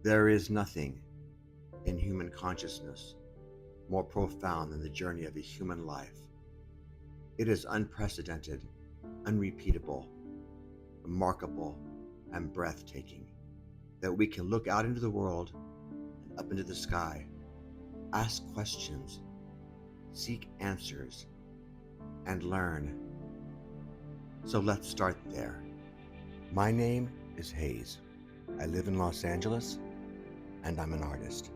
There is nothing in human consciousness more profound than the journey of a human life. It is unprecedented, unrepeatable, remarkable, and breathtaking that we can look out into the world and up into the sky, ask questions, seek answers, and learn. So let's start there. My name is HEES. I live in Los Angeles, and I'm an artist.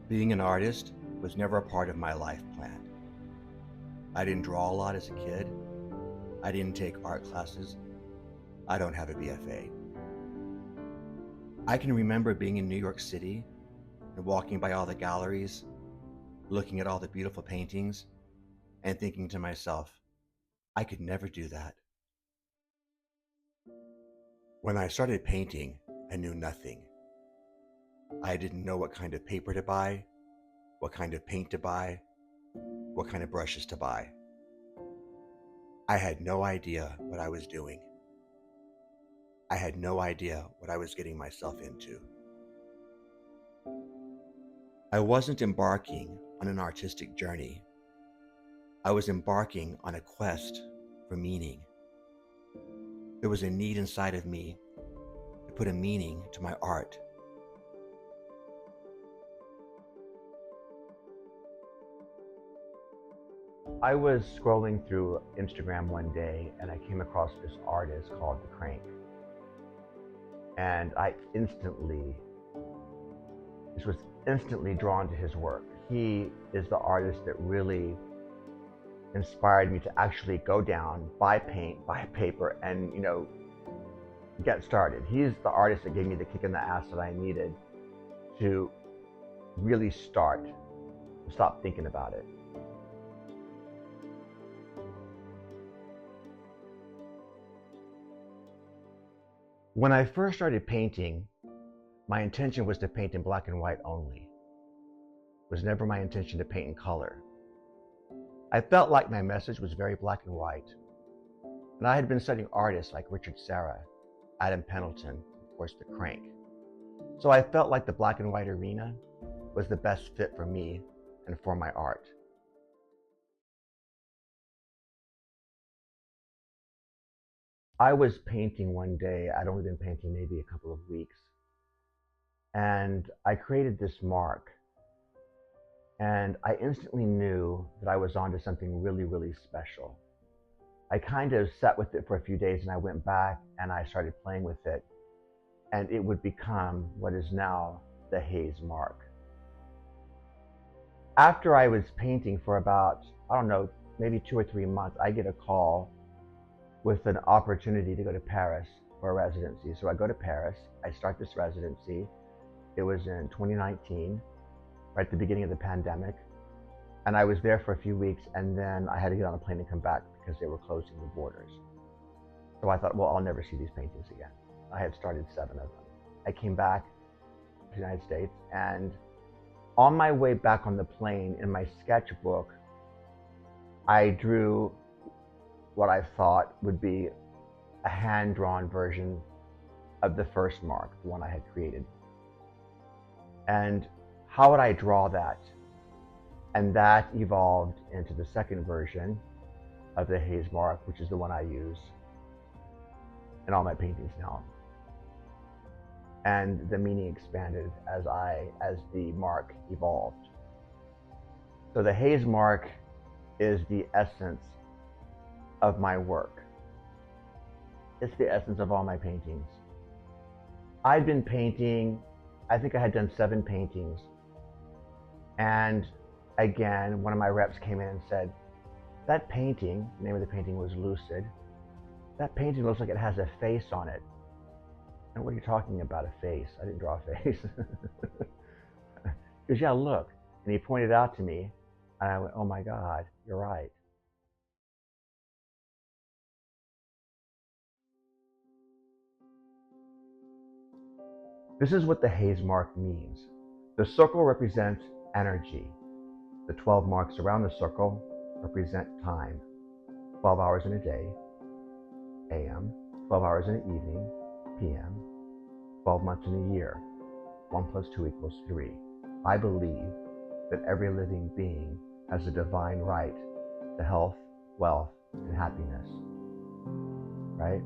Being an artist was never a part of my life plan. I didn't draw a lot as a kid. I didn't take art classes. I don't have a BFA. I can remember being in New York City and walking by all the galleries, looking at all the beautiful paintings, and thinking to myself, I could never do that. When I started painting, I knew nothing. I didn't know what kind of paper to buy, what kind of paint to buy, what kind of brushes to buy. I had no idea what I was doing. I had no idea what I was getting myself into. I wasn't embarking on an artistic journey. I was embarking on a quest for meaning. There was a need inside of me to put a meaning to my art. I was scrolling through Instagram one day and I came across this artist called Krank. And I was instantly drawn to his work. He is the artist that really inspired me to actually go down, buy paint, buy paper, and get started. He's the artist that gave me the kick in the ass that I needed to really start, to stop thinking about it. When I first started painting, my intention was to paint in black and white only. It was never my intention to paint in color. I felt like my message was very black and white. And I had been studying artists like Richard Serra, Adam Pendleton, of course the Krank. So I felt like the black and white arena was the best fit for me and for my art. I was painting one day. I'd only been painting maybe a couple of weeks. And I created this mark. And I instantly knew that I was onto something really, really special. I kind of sat with it for a few days and I went back and I started playing with it. And it would become what is now the HEES mark. After I was painting for about, maybe 2 or 3 months, I get a call with an opportunity to go to Paris for a residency. So I go to Paris, I start this residency. It was in 2019, right at the beginning of the pandemic. And I was there for a few weeks and then I had to get on a plane and come back because they were closing the borders. So I thought, well, I'll never see these paintings again. I had started 7 of them. I came back to the United States and on my way back on the plane in my sketchbook, I drew what I thought would be a hand-drawn version of the first mark, the one I had created. And how would I draw that? And that evolved into the second version of the HEES mark, which is the one I use in all my paintings now. And the meaning expanded as the mark evolved. So the HEES mark is the essence of my work. It's the essence of all my paintings. I'd been painting, I think I had done 7 paintings. And again, one of my reps came in and said, that painting, the name of the painting was Lucid, that painting looks like it has a face on it. And what are you talking about, a face? I didn't draw a face. He goes, yeah, look. And he pointed out to me, and I went, oh my God, you're right. This is what the HEES mark means. The circle represents energy. The 12 marks around the circle represent time, 12 hours in a day. a.m., 12 hours in the evening, p.m., 12 months in a year. 1 plus 2 equals 3. I believe that every living being has a divine right to health, wealth, and happiness. Right?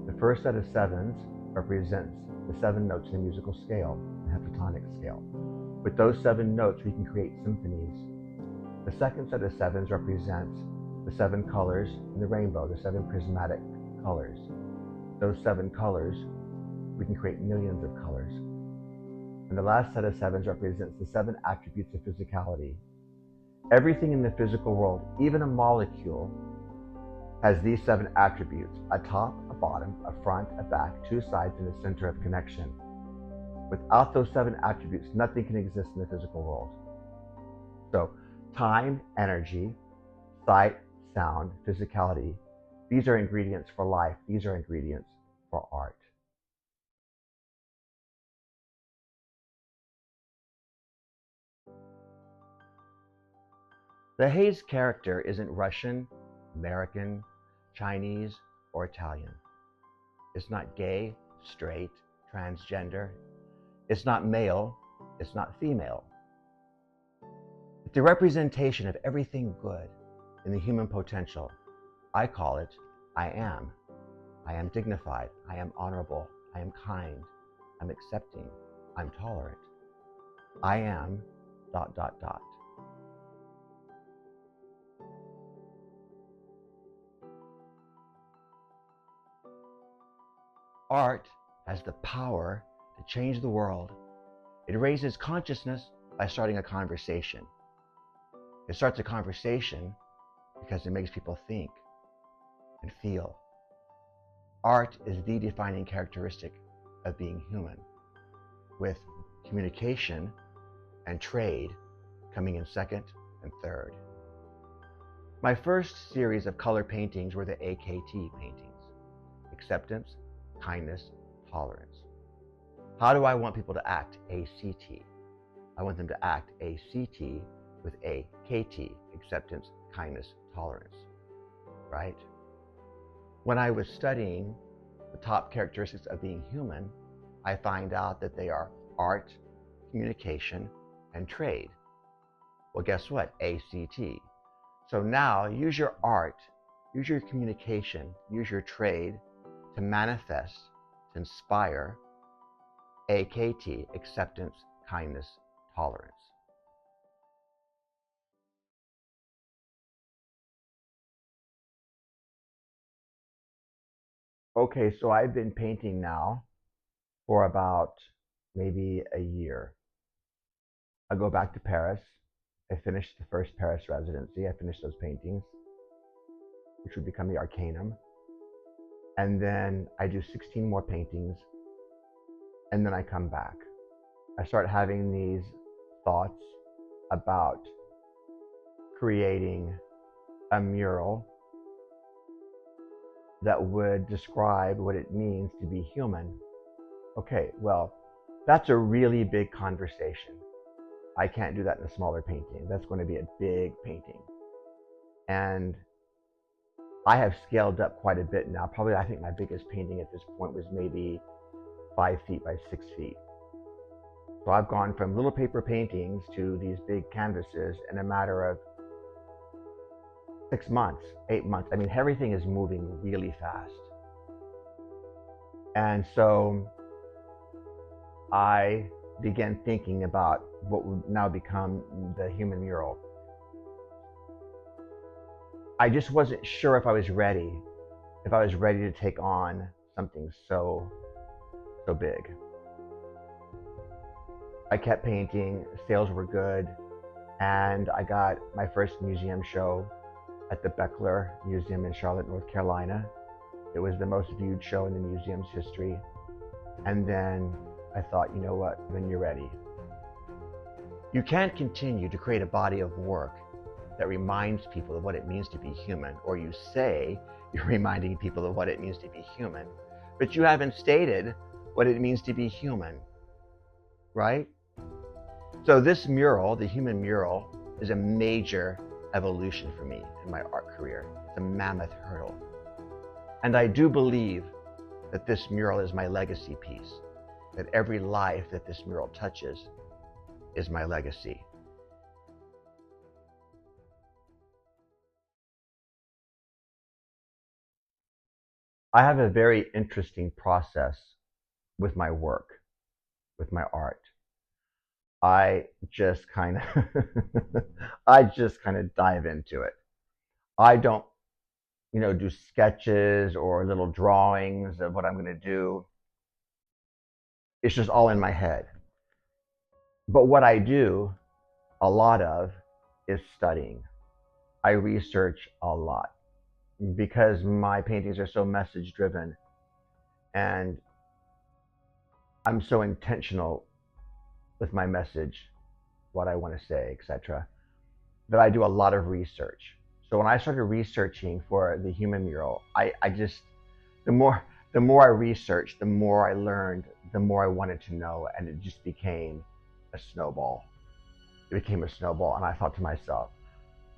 The first set of sevens represents the 7 notes in the musical scale, the heptatonic scale. With those 7 notes, we can create symphonies. The second set of sevens represents the 7 colors in the rainbow, the 7 prismatic colors. Those 7 colors, we can create millions of colors. And the last set of sevens represents the 7 attributes of physicality. Everything in the physical world, even a molecule, has these 7 attributes: a top, a bottom, a front, a back, 2 sides, and a center of connection. Without those 7 attributes, nothing can exist in the physical world. So, time, energy, sight, sound, physicality, these are ingredients for life. These are ingredients for art. The HEES character isn't Russian, American, Chinese, or Italian. It's not gay, straight, transgender. It's not male. It's not female. It's the representation of everything good in the human potential. I call it I am. I am dignified. I am honorable. I am kind. I'm accepting. I'm tolerant. I am ... Art has the power to change the world. It raises consciousness by starting a conversation. It starts a conversation because it makes people think and feel. Art is the defining characteristic of being human, with communication and trade coming in second and third. My first series of color paintings were the AKT paintings: acceptance, kindness, tolerance. How do I want people to act? ACT. I want them to act ACT with AKT, acceptance, kindness, tolerance, right? When I was studying the top characteristics of being human, I find out that they are art, communication, and trade. Well, guess what? ACT. So now use your art, use your communication, use your trade to manifest, to inspire AKT, acceptance, kindness, tolerance. Okay, so I've been painting now for about maybe a year. I go back to Paris. I finished the first Paris residency. I finished those paintings, which would become the Arcanum. And then I do 16 more paintings, and then I come back. I start having these thoughts about creating a mural that would describe what it means to be human. Okay, well, that's a really big conversation. I can't do that in a smaller painting. That's going to be a big painting. And I have scaled up quite a bit now. Probably, I think my biggest painting at this point was maybe 5 feet by 6 feet. So I've gone from little paper paintings to these big canvases in a matter of 6 months, 8 months. I mean, everything is moving really fast. And so I began thinking about what would now become the human mural. I just wasn't sure if I was ready to take on something so big. I kept painting, sales were good, and I got my first museum show at the Beckler Museum in Charlotte, North Carolina. It was the most viewed show in the museum's history. And then I thought, you know what, when you're ready. You can't continue to create a body of work that reminds people of what it means to be human, or you say you're reminding people of what it means to be human, but you haven't stated what it means to be human, right? So this mural, the human mural, is a major evolution for me in my art career. It's a mammoth hurdle. And I do believe that this mural is my legacy piece, that every life that this mural touches is my legacy. I have a very interesting process with my work, with my art. I just kind of I just kind of dive into it. I don't, do sketches or little drawings of what I'm going to do. It's just all in my head. But what I do a lot of is studying. I research a lot because my paintings are so message driven and I'm so intentional with my message, what I want to say, etc., that I do a lot of research. So when I started researching for the human mural, I just the more the more I researched, the more I learned, the more I wanted to know, and it just became a snowball. It became a snowball, and I thought to myself,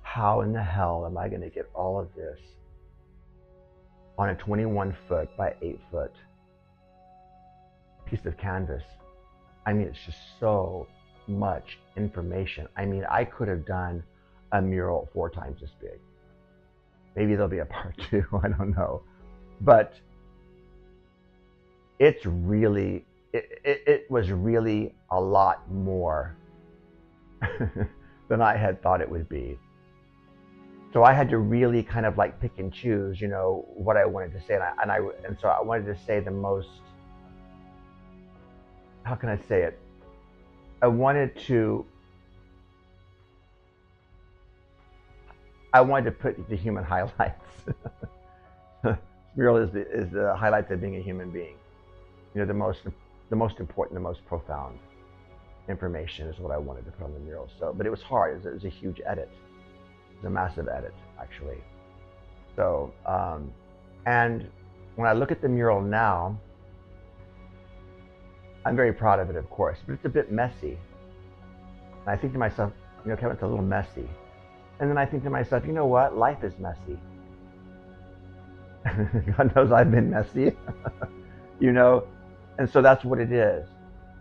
how in the hell am I going to get all of this on a 21 foot by 8 foot piece of canvas? I mean, it's just so much information. I mean, I could have done a mural 4 times this big. Maybe there'll be a part 2, I don't know. But it was really a lot more than I had thought it would be. So I had to really kind of like pick and choose, what I wanted to say, and so I wanted to say the most. How can I say it? I wanted to put the human highlights. Mural is the highlights of being a human being. The most important, the most profound information is what I wanted to put on the mural. So, but it was hard. It was a huge edit. It was a massive edit, actually. So, and when I look at the mural now, I'm very proud of it, of course, but it's a bit messy. And I think to myself, Kevin, it's a little messy. And then I think to myself, you know what? Life is messy. God knows I've been messy, and so that's what it is.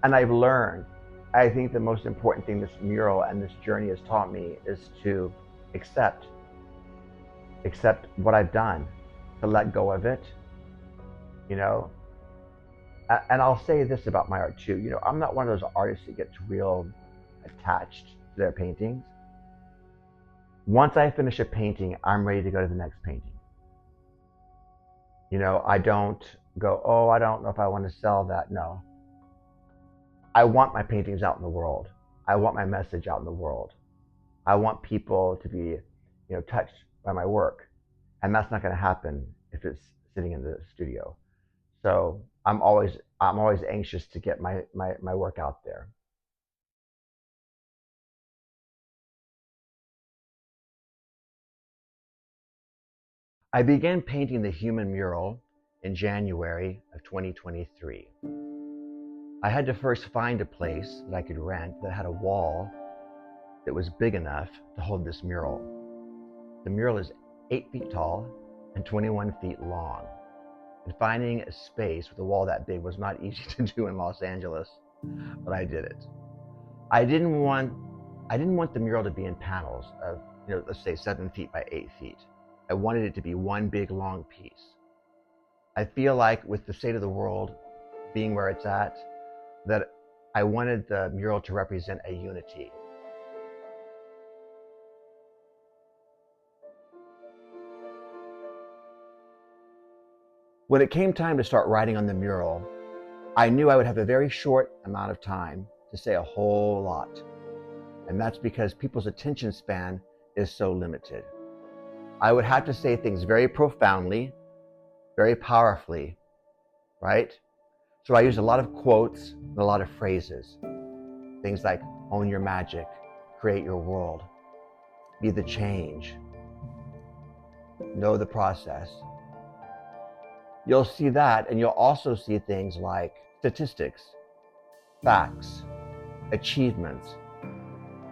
And I've learned, I think the most important thing this mural and this journey has taught me is to accept what I've done, to let go of it, And I'll say this about my art too, I'm not one of those artists that gets real attached to their paintings. Once I finish a painting, I'm ready to go to the next painting. I don't go, oh, I don't know if I want to sell that. No. I want my paintings out in the world. I want my message out in the world. I want people to be, touched by my work. And that's not going to happen if it's sitting in the studio. So I'm always anxious to get my work out there. I began painting the human mural in January of 2023. I had to first find a place that I could rent that had a wall that was big enough to hold this mural. The mural is 8 feet tall and 21 feet long. And finding a space with a wall that big was not easy to do in Los Angeles, but I did it. I didn't want the mural to be in panels of, let's say 7 feet by 8 feet. I wanted it to be one big long piece. I feel like with the state of the world being where it's at, that I wanted the mural to represent a unity. When it came time to start writing on the mural, I knew I would have a very short amount of time to say a whole lot. And that's because people's attention span is so limited. I would have to say things very profoundly, very powerfully, right? So I used a lot of quotes and a lot of phrases. Things like own your magic, create your world, be the change, know the process. You'll see that, and you'll also see things like statistics, facts, achievements,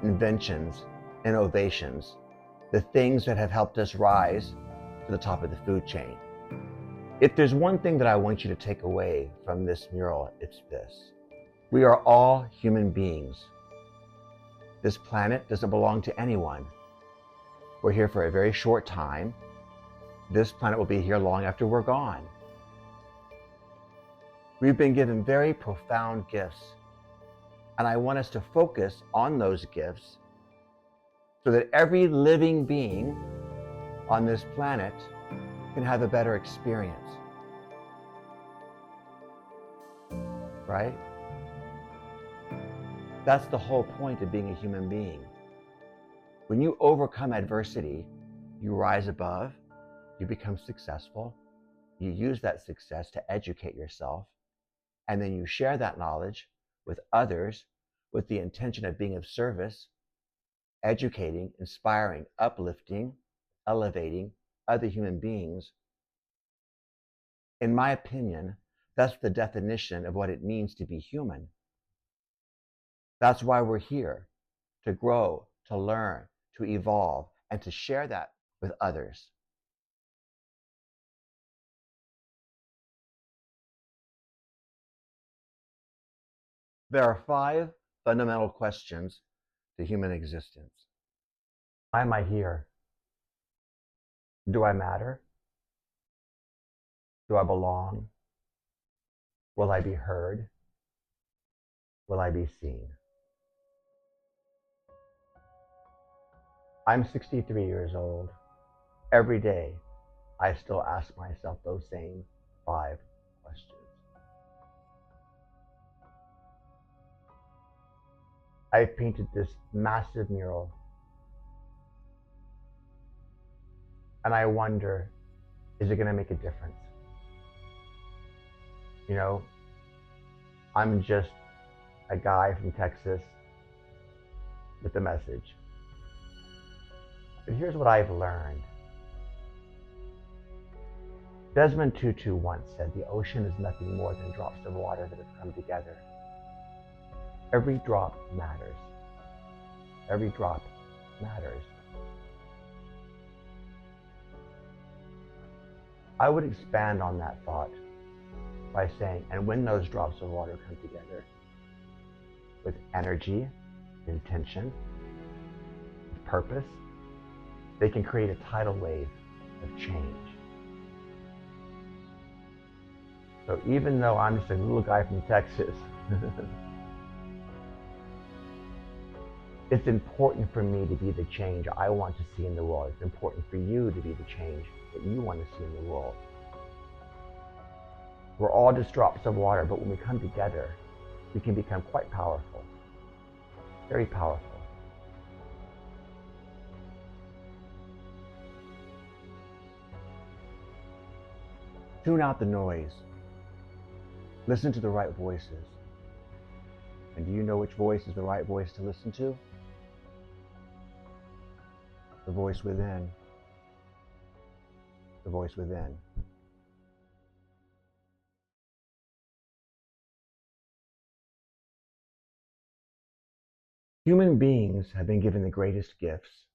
inventions, innovations, the things that have helped us rise to the top of the food chain. If there's one thing that I want you to take away from this mural, it's this. We are all human beings. This planet doesn't belong to anyone. We're here for a very short time. This planet will be here long after we're gone. We've been given very profound gifts, and I want us to focus on those gifts so that every living being on this planet can have a better experience. Right? That's the whole point of being a human being. When you overcome adversity, you rise above, you become successful, you use that success to educate yourself, and then you share that knowledge with others with the intention of being of service, educating, inspiring, uplifting, elevating other human beings. In my opinion, that's the definition of what it means to be human. That's why we're here, to grow, to learn, to evolve, and to share that with others. There are 5 fundamental questions to human existence. Why am I here? Do I matter? Do I belong? Will I be heard? Will I be seen? I'm 63 years old. Every day, I still ask myself those same 5 questions. I've painted this massive mural, and I wonder, is it going to make a difference? You know, I'm just a guy from Texas with a message. But here's what I've learned. Desmond Tutu once said, the ocean is nothing more than drops of water that have come together. Every drop matters. Every drop matters. I would expand on that thought by saying, and when those drops of water come together with energy, intention, with purpose, they can create a tidal wave of change. So even though I'm just a little guy from Texas, it's important for me to be the change I want to see in the world. It's important for you to be the change that you want to see in the world. We're all just drops of water, but when we come together, we can become quite powerful, very powerful. Tune out the noise. Listen to the right voices. And do you know which voice is the right voice to listen to? The voice within. The voice within. Human beings have been given the greatest gifts.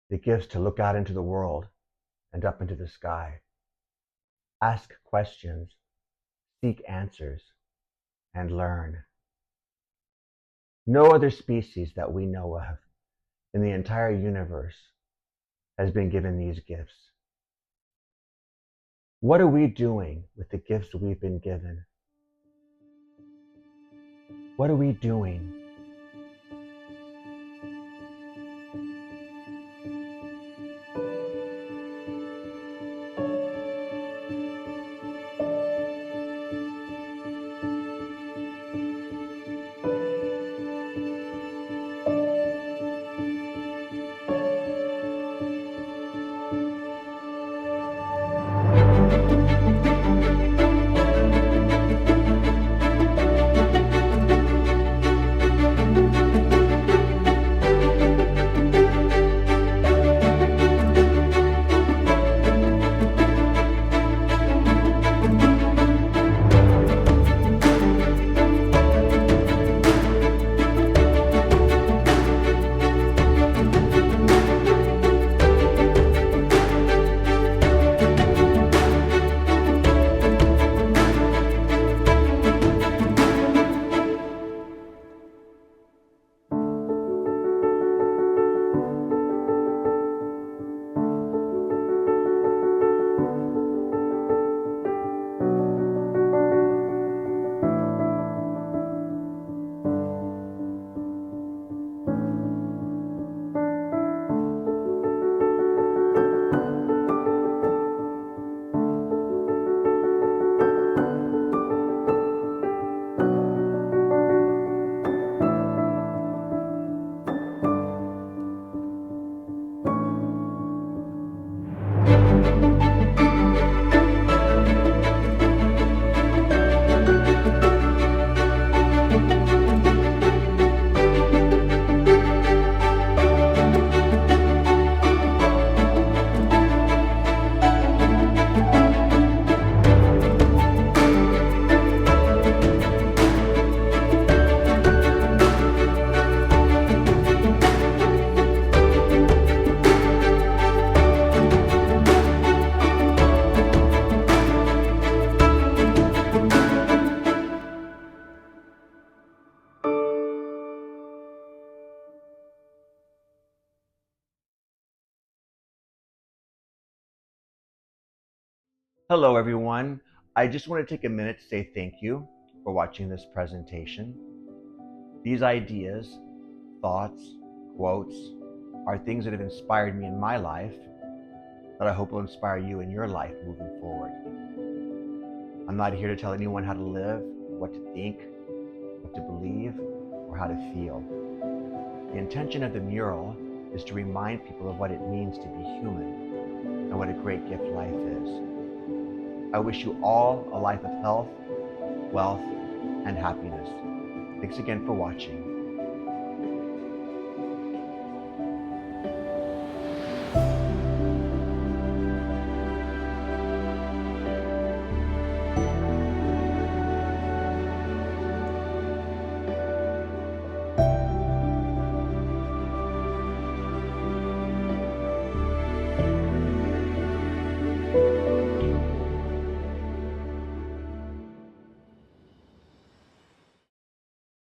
The gifts to look out into the world and up into the sky. Ask questions, seek answers, and learn. No other species that we know of in the entire universe has been given these gifts. What are we doing with the gifts we've been given? What are we doing? Hello, everyone. I just want to take a minute to say thank you for watching this presentation. These ideas, thoughts, quotes are things that have inspired me in my life that I hope will inspire you in your life moving forward. I'm not here to tell anyone how to live, what to think, what to believe, or how to feel. The intention of the mural is to remind people of what it means to be human and what a great gift life is. I wish you all a life of health, wealth, and happiness. Thanks again for watching.